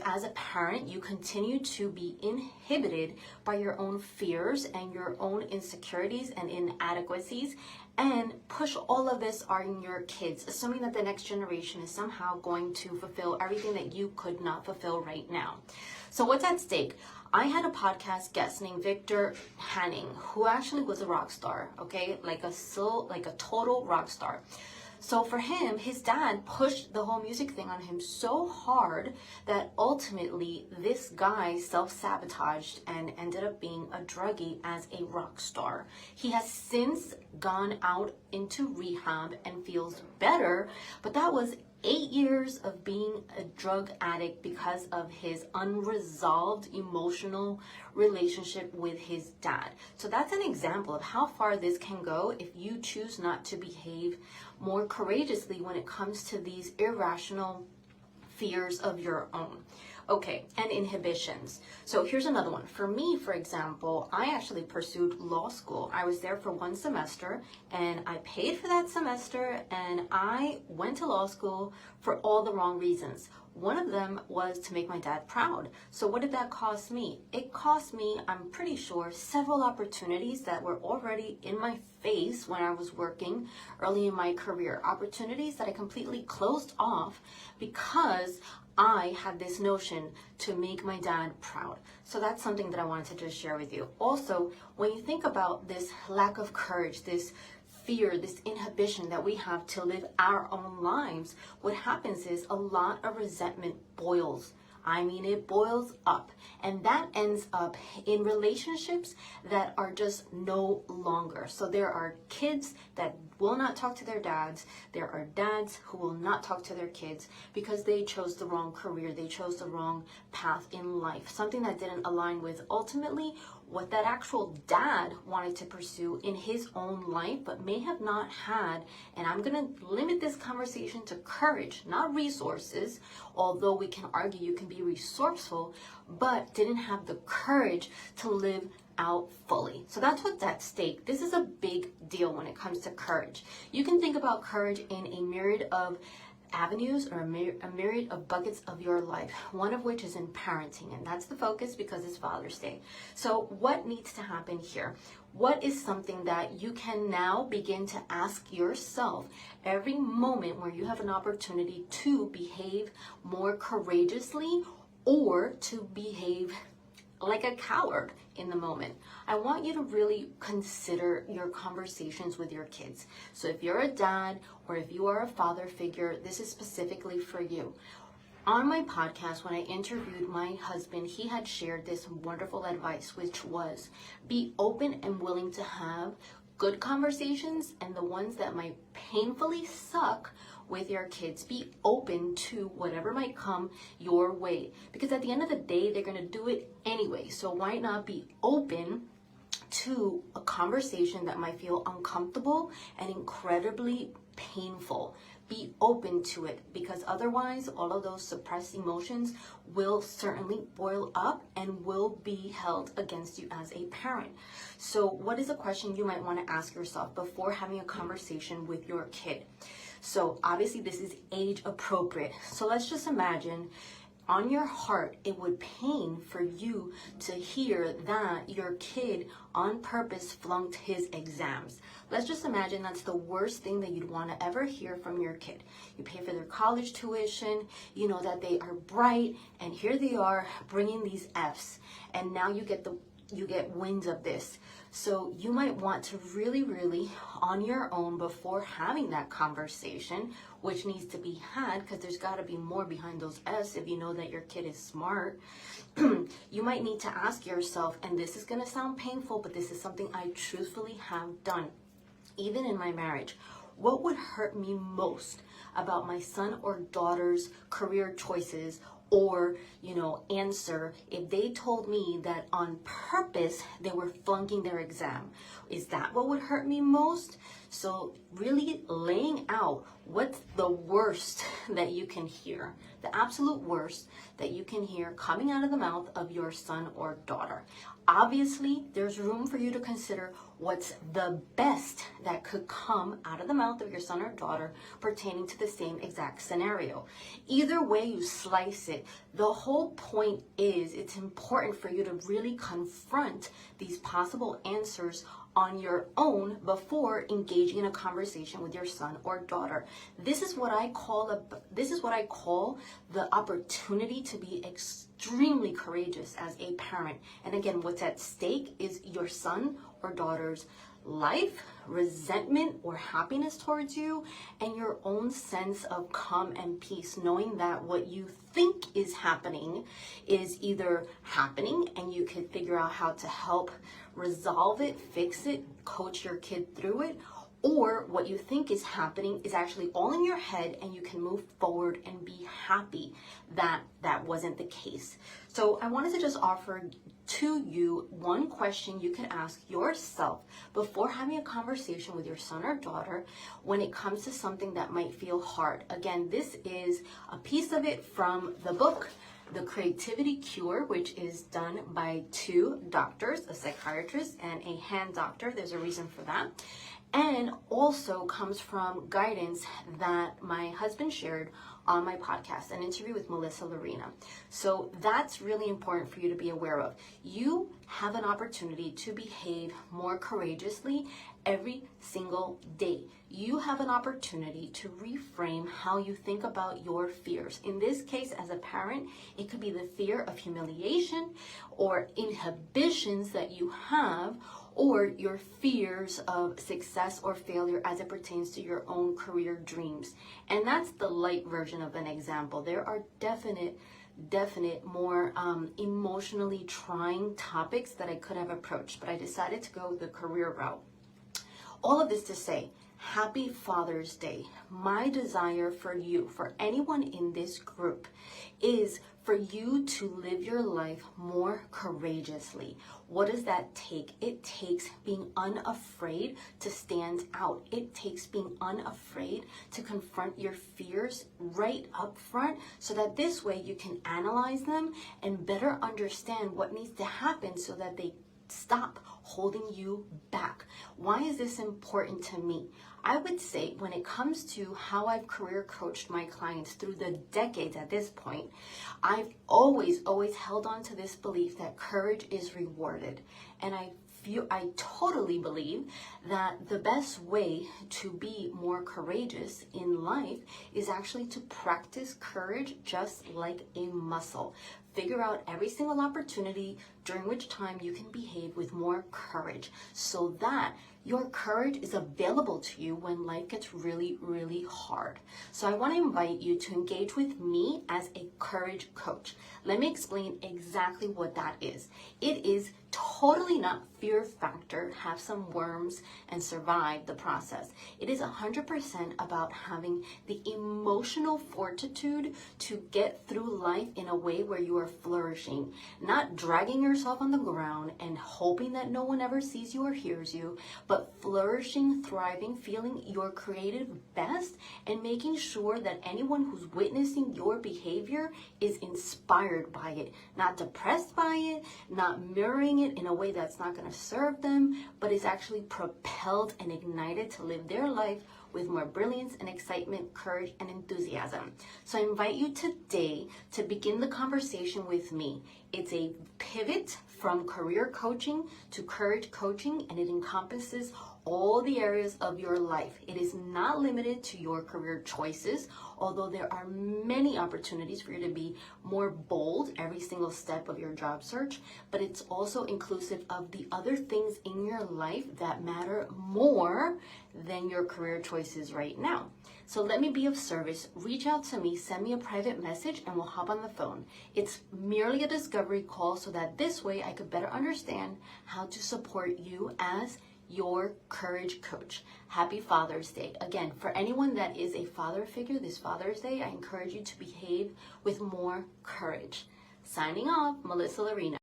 as a parent, you continue to be inhibited by your own fears and your own insecurities and inadequacies, and push all of this on your kids, assuming that the next generation is somehow going to fulfill everything that you could not fulfill right now. So what's at stake? I had a podcast guest named Victor Hanning, who actually was a rock star, okay? Like a total rock star. So for him, his dad pushed the whole music thing on him so hard that ultimately this guy self-sabotaged and ended up being a druggie as a rock star. He has since gone out into rehab and feels better, but that was 8 years of being a drug addict because of his unresolved emotional relationship with his dad. So that's an example of how far this can go if you choose not to behave more courageously when it comes to these irrational fears of your own. Okay, and inhibitions. So here's another one. For me, for example, I actually pursued law school. I was there for 1 semester and I paid for that semester, and I went to law school for all the wrong reasons. One of them was to make my dad proud. So what did that cost me? It cost me, I'm pretty sure, several opportunities that were already in my face when I was working early in my career. Opportunities that I completely closed off because I had this notion to make my dad proud. So that's something that I wanted to just share with you. Also, when you think about this lack of courage, this fear, this inhibition that we have to live our own lives, what happens is a lot of resentment boils. I mean, it boils up, and that ends up in relationships that are just no longer. So there are kids that will not talk to their dads. There are dads who will not talk to their kids because they chose the wrong career. They chose the wrong path in life, something that didn't align with ultimately what that actual dad wanted to pursue in his own life, but may have not had. And I'm going to limit this conversation to courage, not resources, although we can argue you can be resourceful, but didn't have the courage to live out fully. So that's what's at stake. This is a big deal when it comes to courage. You can think about courage in a myriad of avenues or a myriad of buckets of your life, one of which is in parenting, and that's the focus because it's Father's Day. So what needs to happen here? What is something that you can now begin to ask yourself every moment where you have an opportunity to behave more courageously or to behave like a coward in the moment? I want you to really consider your conversations with your kids. So if you're a dad or if you are a father figure, this is specifically for you. On my podcast, when I interviewed my husband, he had shared this wonderful advice, which was be open and willing to have good conversations, and the ones that might painfully suck with your kids, be open to whatever might come your way, because at the end of the day they're going to do it anyway. So why not be open to a conversation that might feel uncomfortable and incredibly painful? Be open to it, because otherwise all of those suppressed emotions will certainly boil up and will be held against you as a parent. So what is a question you might want to ask yourself before having a conversation with your kid? So obviously this is age appropriate. So let's just imagine on your heart, it would pain for you to hear that your kid on purpose flunked his exams. Let's just imagine that's the worst thing that you'd want to ever hear from your kid. You pay for their college tuition, you know that they are bright, and here they are bringing these Fs, and now you get wind of this. So you might want to really on your own, before having that conversation, which needs to be had because there's got to be more behind those S if you know that your kid is smart. You might need to ask yourself, and this is going to sound painful, but this is something I truthfully have done, even in my marriage. What would hurt me most about my son or daughter's career choices or, answer if they told me that on purpose they were flunking their exam? Is that what would hurt me most? So really laying out what's the worst that you can hear, the absolute worst that you can hear coming out of the mouth of your son or daughter. Obviously, there's room for you to consider what's the best that could come out of the mouth of your son or daughter pertaining to the same exact scenario. Either way you slice it, the whole point is it's important for you to really confront these possible answers on your own before engaging in a conversation with your son or daughter. This is what I call the opportunity to be extremely courageous as a parent. And again, what's at stake is your son or daughter's life, resentment or happiness towards you, and your own sense of calm and peace, knowing that what you think is happening is either happening and you can figure out how to help resolve it, fix it, coach your kid through it, or what you think is happening is actually all in your head and you can move forward and be happy that that wasn't the case. So I wanted to just offer to you one question you can ask yourself before having a conversation with your son or daughter when it comes to something that might feel hard. Again, this is a piece of it from the book, The Creativity Cure, which is done by two doctors, a psychiatrist and a hand doctor. There's a reason for that. And also comes from guidance that my husband shared on my podcast, an interview with Melissa Lorena. So that's really important for you to be aware of. You have an opportunity to behave more courageously every single day. You have an opportunity to reframe how you think about your fears. In this case, as a parent, it could be the fear of humiliation or inhibitions that you have, or your fears of success or failure as it pertains to your own career dreams. And that's the light version of an example. There are definite more emotionally trying topics that I could have approached, but I decided to go the career route. All of this to say, happy Father's Day. My desire for you, for anyone in this group, is for you to live your life more courageously. What does that take? It takes being unafraid to stand out. It takes being unafraid to confront your fears right up front, so that this way you can analyze them and better understand what needs to happen so that they stop holding you back. Why is this important to me? I would say when it comes to how I've career coached my clients through the decades at this point, I've always held on to this belief that courage is rewarded. And I totally believe that the best way to be more courageous in life is actually to practice courage just like a muscle. Figure out every single opportunity during which time you can behave with more courage, so that your courage is available to you when life gets really, really hard. So I want to invite you to engage with me as a courage coach. Let me explain exactly what that is. It is totally not fear factor, have some worms and survive the process. It is 100% about having the emotional fortitude to get through life in a way where you are flourishing, not dragging yourself on the ground and hoping that no one ever sees you or hears you, but flourishing, thriving, feeling your creative best, and making sure that anyone who's witnessing your behavior is inspired by it, not depressed by it, not mirroring it in a way that's not going to serve them, but is actually propelled and ignited to live their life with more brilliance and excitement, courage, and enthusiasm. So I invite you today to begin the conversation with me. It's a pivot from career coaching to courage coaching, and it encompasses all the areas of your life. It is not limited to your career choices, although there are many opportunities for you to be more bold every single step of your job search, but it's also inclusive of the other things in your life that matter more than your career choices right now. So let me be of service. Reach out to me, send me a private message, and we'll hop on the phone. It's merely a discovery call so that this way I could better understand how to support you as your courage coach. Happy Father's Day. Again, for anyone that is a father figure this Father's Day, I encourage you to behave with more courage. Signing off, Melissa Lorena.